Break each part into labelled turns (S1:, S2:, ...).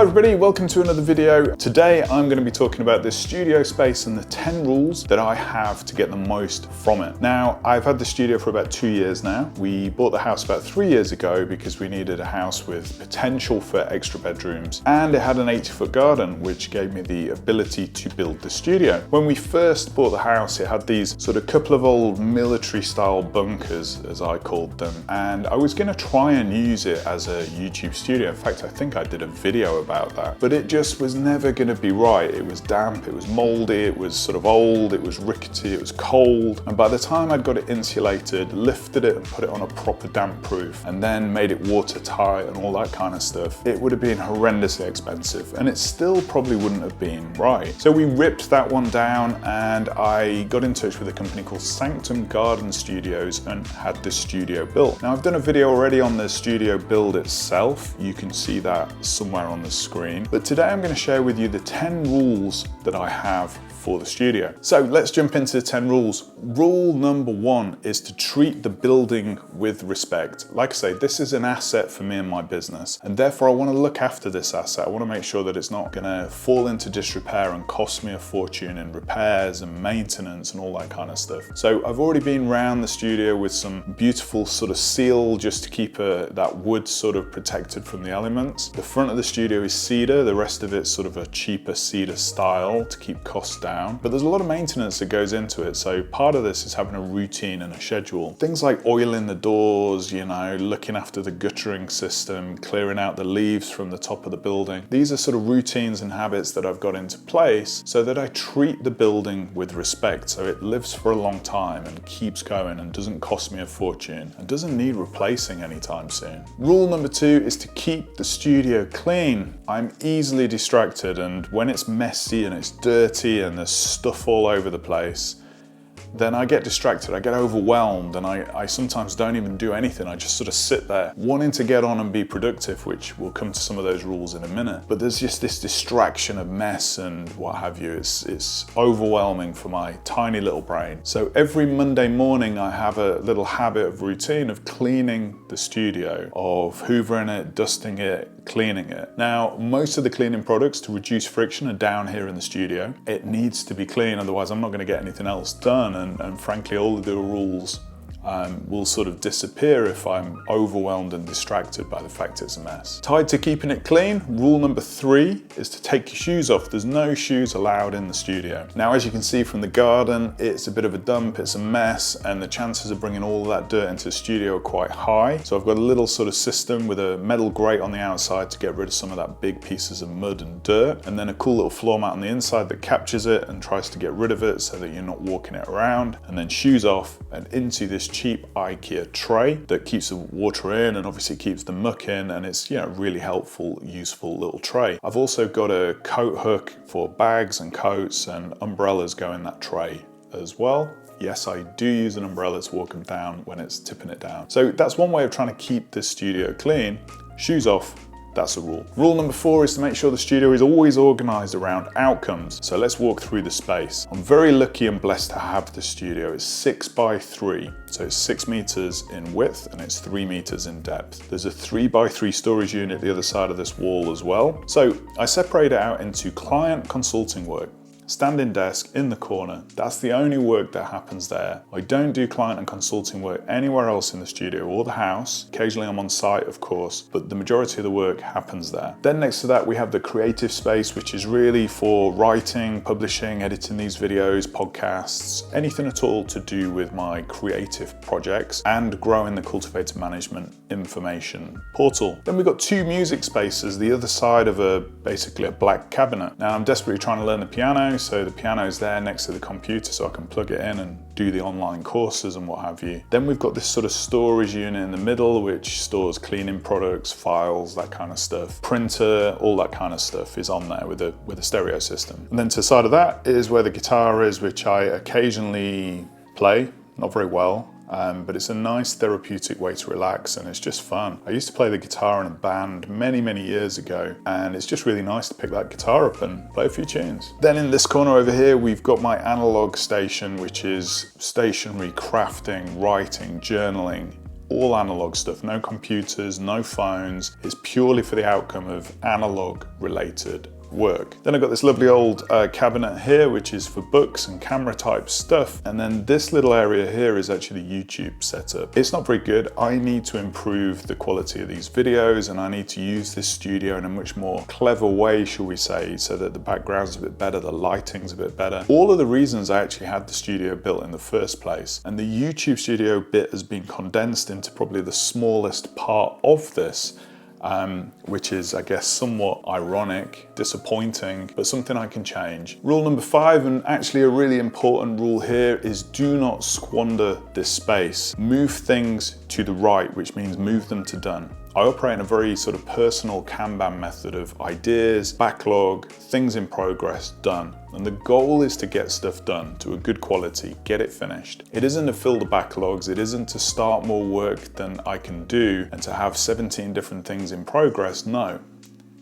S1: everybody, welcome to another video. Today I'm going to be talking about this studio space and the 10 rules that I have to get the most from it. Now, I've had the studio for about 2 years now. We bought the house about 3 years ago because we needed a house with potential for extra bedrooms, and it had an 80-foot garden, which gave me the ability to build the studio. When we first bought the house, it had these sort of couple of old military style bunkers, as I called them, and I was going to try and use it as a YouTube studio. In fact, I think I did a video about that, but it just was never going to be right. It was damp, it was moldy, it was sort of old, it was rickety, it was cold, and by the time I'd got it insulated, lifted it and put it on a proper damp proof, and then made it watertight and all that kind of stuff, it would have been horrendously expensive, and it still probably wouldn't have been right. So we ripped that one down, and I got in touch with a company called Sanctum Garden Studios and had this studio built. Now, I've done a video already on the studio build itself. You can see that somewhere on the screen, but today I'm going to share with you the 10 rules that I have for the studio. So let's jump into the 10 rules. Rule number 1 is to treat the building with respect. Like I say, this is an asset for me and my business, and therefore I want to look after this asset. I want to make sure that it's not going to fall into disrepair and cost me a fortune in repairs and maintenance and all that kind of stuff. So I've already been around the studio with some beautiful sort of seal just to keep that wood sort of protected from the elements. The front of the studio is cedar, the rest of it's sort of a cheaper cedar style to keep costs down. But there's a lot of maintenance that goes into it, so part of this is having a routine and a schedule. Things like oiling the doors, you know, looking after the guttering system, clearing out the leaves from the top of the building. These are sort of routines and habits that I've got into place so that I treat the building with respect, so it lives for a long time and keeps going and doesn't cost me a fortune and doesn't need replacing anytime soon. Rule number 2 is to keep the studio clean. I'm easily distracted, and when it's messy and it's dirty and there's stuff all over the place, then I get distracted, I get overwhelmed, and I sometimes don't even do anything. I just sort of sit there wanting to get on and be productive, which we'll come to some of those rules in a minute. But there's just this distraction of mess and what have you. It's overwhelming for my tiny little brain. So every Monday morning I have a little habit of routine of cleaning the studio, of hoovering it, dusting it, cleaning it. Now, most of the cleaning products to reduce friction are down here in the studio. It needs to be clean, otherwise I'm not going to get anything else done. And frankly, all of the rules will sort of disappear if I'm overwhelmed and distracted by the fact it's a mess. Tied to keeping it clean, rule number 3 is to take your shoes off. There's no shoes allowed in the studio. Now, as you can see from the garden, it's a bit of a dump, it's a mess, and the chances of bringing all of that dirt into the studio are quite high. So I've got a little sort of system with a metal grate on the outside to get rid of some of that big pieces of mud and dirt, and then a cool little floor mat on the inside that captures it and tries to get rid of it so that you're not walking it around. And then shoes off and into this cheap IKEA tray that keeps the water in and obviously keeps the muck in, and it's, you know, really helpful, useful little tray. I've also got a coat hook for bags and coats, and umbrellas go in that tray as well. Yes, I do use an umbrella to walk them down when it's tipping it down. So that's one way of trying to keep this studio clean. Shoes off. That's a rule. Rule number 4 is to make sure the studio is always organized around outcomes. So let's walk through the space. I'm very lucky and blessed to have the studio. It's 6 by 3. So it's 6 meters in width and it's 3 meters in depth. There's a 3 by 3 storage unit the other side of this wall as well. So I separate it out into client consulting work. Standing desk in the corner, that's the only work that happens there. I don't do client and consulting work anywhere else in the studio or the house. Occasionally I'm on site, of course, but the majority of the work happens there. Then next to that we have the creative space, which is really for writing, publishing, editing these videos, podcasts, anything at all to do with my creative projects, and growing the Cultivated Management information portal. Then we've got 2 music spaces, the other side of basically a black cabinet. Now I'm desperately trying to learn the piano, so the piano's there next to the computer so I can plug it in and do the online courses and what have you. Then we've got this sort of storage unit in the middle which stores cleaning products, files, that kind of stuff. Printer, all that kind of stuff is on there with a stereo system. And then to the side of that is where the guitar is, which I occasionally play, not very well. But it's a nice therapeutic way to relax, and it's just fun. I used to play the guitar in a band many years ago, and it's just really nice to pick that guitar up and play a few tunes. Then in this corner over here, we've got my analog station, which is stationery, crafting, writing, journaling, all analog stuff, no computers, no phones. It's purely for the outcome of analog related work. Then I've got this lovely old cabinet here, which is for books and camera type stuff. And then this little area here is actually the YouTube setup. It's not very good. I need to improve the quality of these videos, and I need to use this studio in a much more clever way, shall we say, so that the background's a bit better, the lighting's a bit better. All of the reasons I actually had the studio built in the first place. And the YouTube studio bit has been condensed into probably the smallest part of this. Which is, I guess, somewhat ironic, disappointing, but something I can change. Rule number 5, and actually a really important rule here, is do not squander this space. Move things to the right, which means move them to done. I operate in a very sort of personal Kanban method of ideas, backlog, things in progress, done. And the goal is to get stuff done to a good quality, get it finished. It isn't to fill the backlogs, it isn't to start more work than I can do and to have 17 different things in progress, no.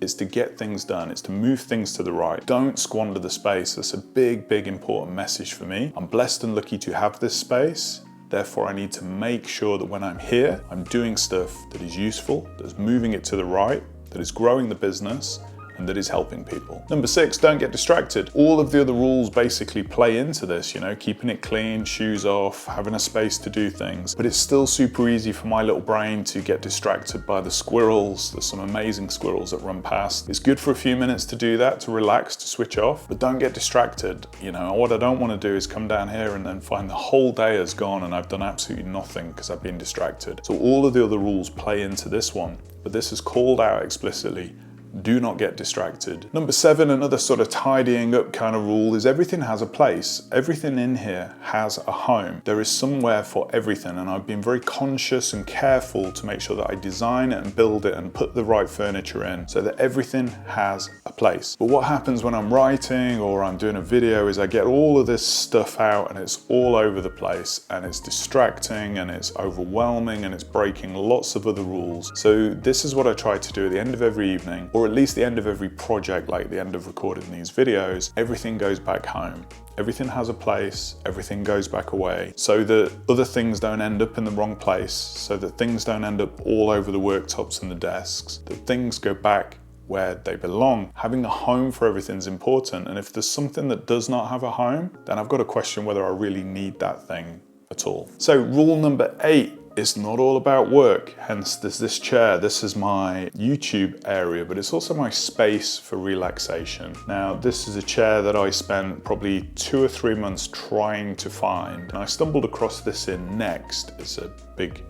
S1: It's to get things done, it's to move things to the right. Don't squander the space. That's a big, big important message for me. I'm blessed and lucky to have this space. Therefore, I need to make sure that when I'm here, I'm doing stuff that is useful, that is moving it to the right, that is growing the business, and that is helping people. Number 6, don't get distracted. All of the other rules basically play into this, you know, keeping it clean, shoes off, having a space to do things. But it's still super easy for my little brain to get distracted by the squirrels. There's some amazing squirrels that run past. It's good for a few minutes to do that, to relax, to switch off, but don't get distracted. You know, what I don't want to do is come down here and then find the whole day has gone and I've done absolutely nothing because I've been distracted. So all of the other rules play into this one, but this is called out explicitly. Do not get distracted. Number 7, another sort of tidying up kind of rule, is everything has a place. Everything in here has a home. There is somewhere for everything, and I've been very conscious and careful to make sure that I design it and build it and put the right furniture in so that everything has a place. But what happens when I'm writing or I'm doing a video is I get all of this stuff out and it's all over the place and it's distracting and it's overwhelming and it's breaking lots of other rules. So this is what I try to do at the end of every evening, or at least the end of every project, like the end of recording these videos. Everything goes back home. Everything has a place, everything goes back away, so that other things don't end up in the wrong place, so that things don't end up all over the worktops and the desks, that things go back where they belong. Having a home for everything is important, and if there's something that does not have a home, then I've got to question whether I really need that thing at all. So rule number 8, it's not all about work. Hence there's this chair. This is my YouTube area, but it's also my space for relaxation. Now, this is a chair that I spent probably 2 or 3 months trying to find. And I stumbled across this in Next. It's a big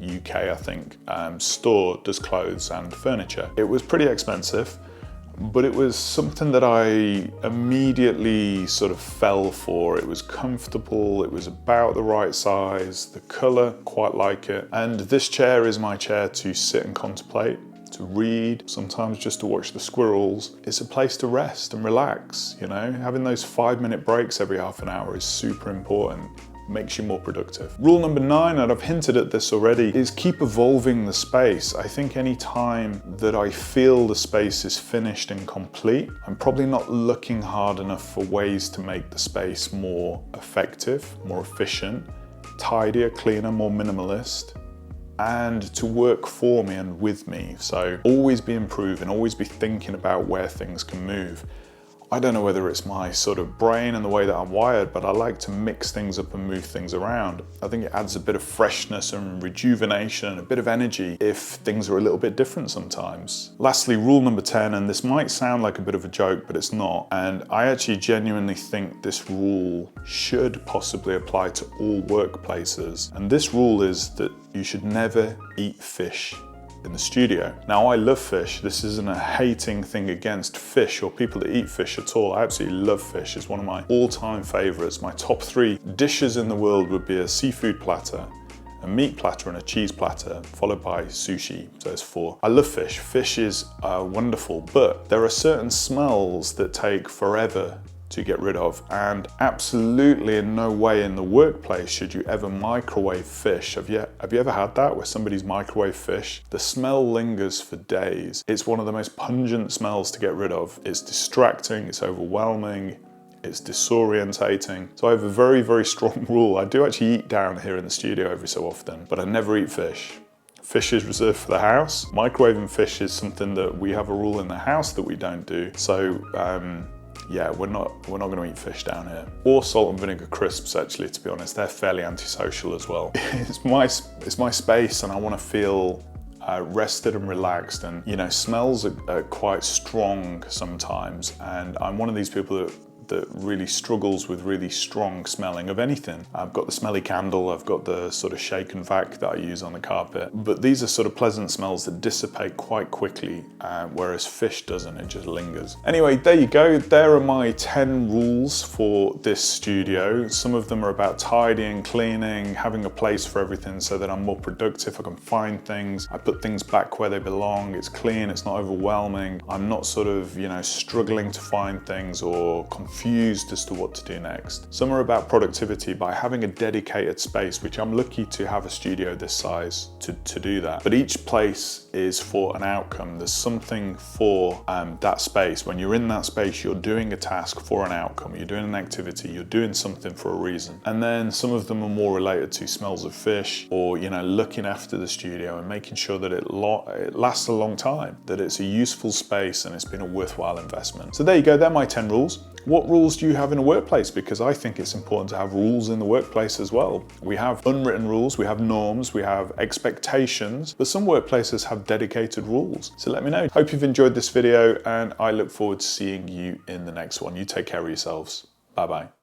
S1: UK, I think, store, does clothes and furniture. It was pretty expensive, but it was something that I immediately sort of fell for. It was comfortable, it was about the right size, the color, quite like it. And this chair is my chair to sit and contemplate, to read, sometimes just to watch the squirrels. It's a place to rest and relax, you know? Having those 5-minute breaks every half an hour is super important. Makes you more productive. Rule number 9, and I've hinted at this already, is keep evolving the space. I think any time that I feel the space is finished and complete, I'm probably not looking hard enough for ways to make the space more effective, more efficient, tidier, cleaner, more minimalist, and to work for me and with me. So always be improving, always be thinking about where things can move. I don't know whether it's my sort of brain and the way that I'm wired, but I like to mix things up and move things around. I think it adds a bit of freshness and rejuvenation, a bit of energy if things are a little bit different sometimes. Lastly, rule number 10, and this might sound like a bit of a joke, but it's not. And I actually genuinely think this rule should possibly apply to all workplaces. And this rule is that you should never eat fish in the studio. Now, I love fish. This isn't a hating thing against fish or people that eat fish at all. I absolutely love fish. It's one of my all-time favorites. My top 3 dishes in the world would be a seafood platter, a meat platter, and a cheese platter, followed by sushi. So there's 4. I love fish. Fish is wonderful, but there are certain smells that take forever to get rid of, and absolutely in no way in the workplace should you ever microwave fish. Have you ever had that, where somebody's microwave fish? The smell lingers for days. It's one of the most pungent smells to get rid of. It's distracting, it's overwhelming, it's disorientating. So I have a very, very strong rule. I do actually eat down here in the studio every so often, but I never eat fish. Fish is reserved for the house. Microwaving fish is something that we have a rule in the house that we don't do. So yeah, we're not going to eat fish down here. Or salt and vinegar crisps, actually, to be honest. They're fairly antisocial as well. It's my space, and I want to feel rested and relaxed. And you know, smells are quite strong sometimes, and I'm one of these people that really struggles with really strong smelling of anything. I've got the smelly candle, I've got the sort of shake and vac that I use on the carpet, but these are sort of pleasant smells that dissipate quite quickly, whereas fish doesn't, it just lingers. Anyway, there you go. There are my 10 rules for this studio. Some of them are about tidying, cleaning, having a place for everything so that I'm more productive, I can find things, I put things back where they belong, it's clean, it's not overwhelming, I'm not sort of, you know, struggling to find things or confused as to what to do next. Some are about productivity by having a dedicated space, which I'm lucky to have a studio this size to do that. But each place is for an outcome. There's something for that space. When you're in that space, you're doing a task for an outcome. You're doing an activity, you're doing something for a reason. And then some of them are more related to smells of fish, or, you know, looking after the studio and making sure that it lasts a long time, that it's a useful space and it's been a worthwhile investment. So there you go, they're my 10 rules. What rules do you have in a workplace? Because I think it's important to have rules in the workplace as well. We have unwritten rules, we have norms, we have expectations, but some workplaces have dedicated rules. So let me know. Hope you've enjoyed this video, and I look forward to seeing you in the next one. You take care of yourselves. Bye-bye.